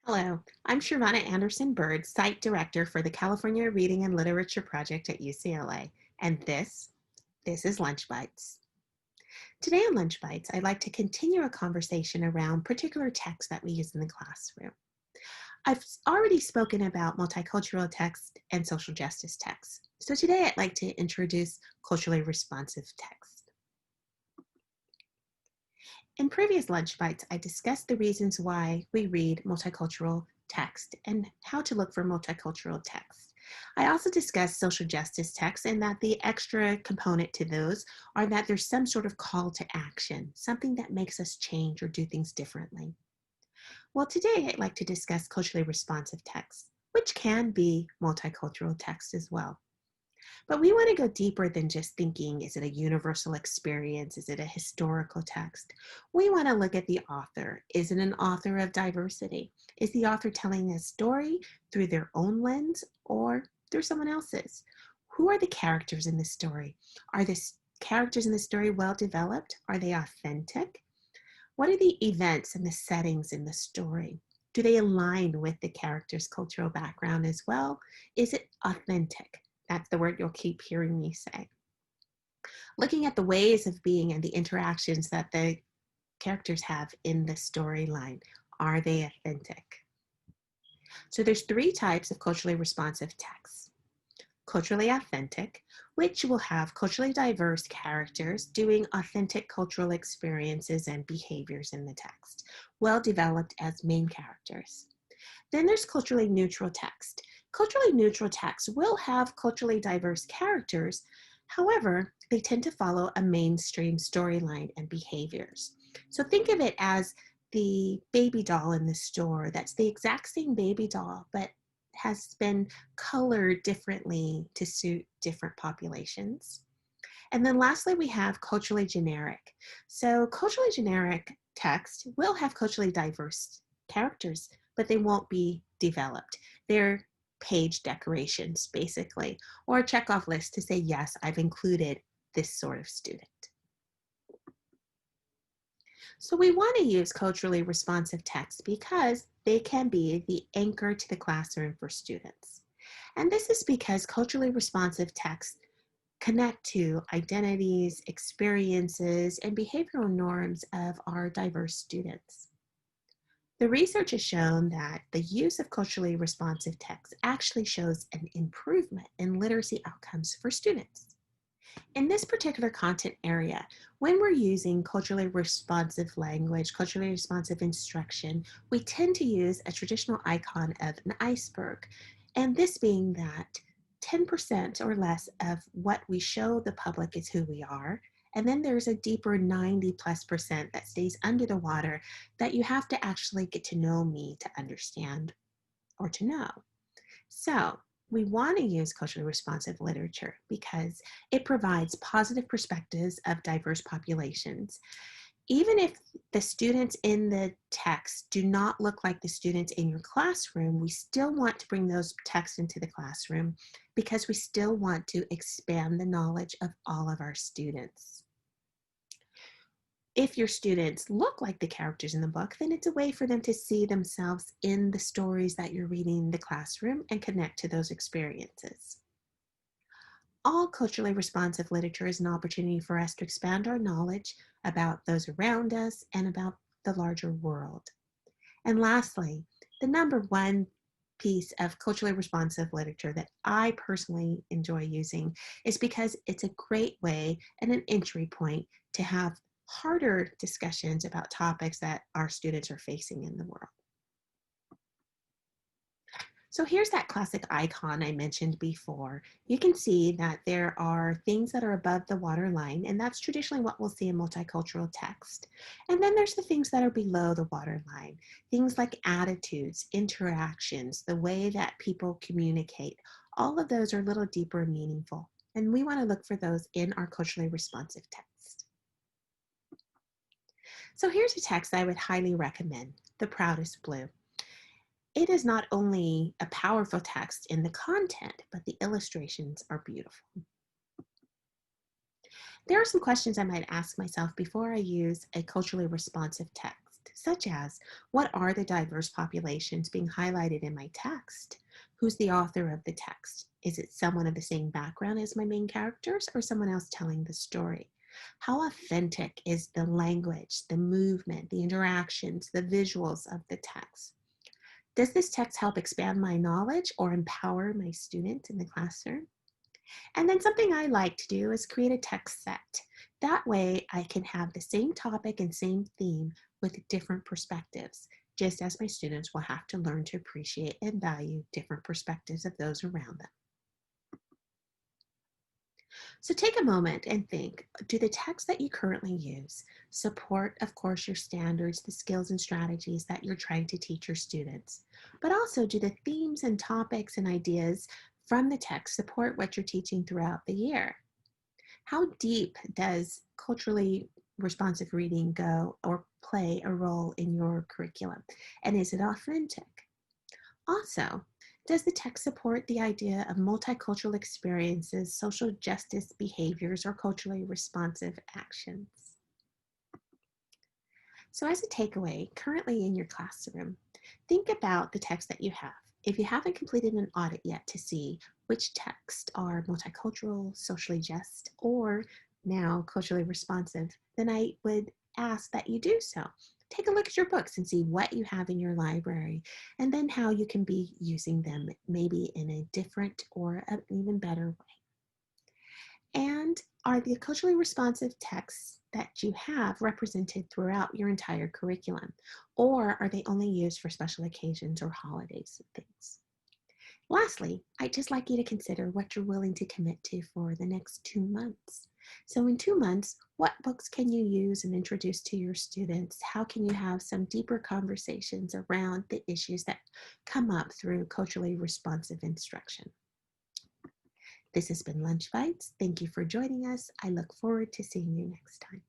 Hello, I'm Shervana Anderson Bird, Site Director for the California Reading and Literature Project at UCLA, and this is Lunch Bites. Today on Lunch Bites, I'd like to continue a conversation around particular texts that we use in the classroom. I've already spoken about multicultural text and social justice texts, so today I'd like to introduce culturally responsive text. In previous Lunch Bites, I discussed the reasons why we read multicultural text and how to look for multicultural text. I also discussed social justice texts and that the extra component to those are that there's some sort of call to action, something that makes us change or do things differently. Well, today I'd like to discuss culturally responsive texts, which can be multicultural text as well. But we want to go deeper than just thinking, is it a universal experience? Is it a historical text? We want to look at the author. Is it an author of diversity? Is the author telling a story through their own lens or through someone else's? Who are the characters in the story? Are the characters in the story well developed? Are they authentic? What are the events and the settings in the story? Do they align with the character's cultural background as well? Is it authentic? That's the word you'll keep hearing me say. Looking at the ways of being and the interactions that the characters have in the storyline. Are they authentic? So there's three types of culturally responsive texts. Culturally authentic, which will have culturally diverse characters doing authentic cultural experiences and behaviors in the text, well developed as main characters. Then there's culturally neutral text. Culturally neutral text will have culturally diverse characters. However, they tend to follow a mainstream storyline and behaviors. So think of it as the baby doll in the store. That's the exact same baby doll, but has been colored differently to suit different populations. And then lastly, we have culturally generic. So culturally generic text will have culturally diverse characters, but they won't be developed. They're page decorations, basically, or a checkoff list to say, yes, I've included this sort of student. So we want to use culturally responsive text because they can be the anchor to the classroom for students. And this is because culturally responsive texts connect to identities, experiences, and behavioral norms of our diverse students. The research has shown that the use of culturally responsive text actually shows an improvement in literacy outcomes for students. In this particular content area, when we're using culturally responsive language, culturally responsive instruction, we tend to use a traditional icon of an iceberg. And this being that 10% or less of what we show the public is who we are. And then there's a deeper 90+% that stays under the water that you have to actually get to know me to understand or to know. So we want to use culturally responsive literature because it provides positive perspectives of diverse populations. Even if the students in the text do not look like the students in your classroom, we still want to bring those texts into the classroom because we still want to expand the knowledge of all of our students. If your students look like the characters in the book, then it's a way for them to see themselves in the stories that you're reading in the classroom and connect to those experiences. All culturally responsive literature is an opportunity for us to expand our knowledge about those around us and about the larger world. And lastly, the number one piece of culturally responsive literature that I personally enjoy using is because it's a great way and an entry point to have harder discussions about topics that our students are facing in the world. So here's that classic icon I mentioned before. You can see that there are things that are above the waterline, and that's traditionally what we'll see in multicultural text. And then there's the things that are below the waterline, things like attitudes, interactions, the way that people communicate. All of those are a little deeper and meaningful, and we want to look for those in our culturally responsive text. So here's a text I would highly recommend, The Proudest Blue. It is not only a powerful text in the content, but the illustrations are beautiful. There are some questions I might ask myself before I use a culturally responsive text. such as what are the diverse populations being highlighted in my text? Who's the author of the text? Is it someone of the same background as my main characters or someone else telling the story? How authentic is the language, the movement, the interactions, the visuals of the text? Does this text help expand my knowledge or empower my student in the classroom? And then something I like to do is create a text set. That way I can have the same topic and same theme with different perspectives, just as my students will have to learn to appreciate and value different perspectives of those around them. So take a moment and think, do the texts that you currently use support, of course, your standards, the skills and strategies that you're trying to teach your students? But also, do the themes and topics and ideas from the text support what you're teaching throughout the year? How deep does culturally responsive reading go or play a role in your curriculum? And is it authentic? Also, does the text support the idea of multicultural experiences, social justice behaviors, or culturally responsive actions? So, as a takeaway, currently in your classroom, think about the text that you have. If you haven't completed an audit yet to see which texts are multicultural, socially just, or now culturally responsive, then I would ask that you do so. Take a look at your books and see what you have in your library, and then how you can be using them maybe in a different or an even better way. And are the culturally responsive texts that you have represented throughout your entire curriculum? Or are they only used for special occasions or holidays and things? Lastly, I'd just like you to consider what you're willing to commit to for the next 2 months. So, in 2 months, what books can you use and introduce to your students? How can you have some deeper conversations around the issues that come up through culturally responsive instruction? This has been Lunch Bites. Thank you for joining us. I look forward to seeing you next time.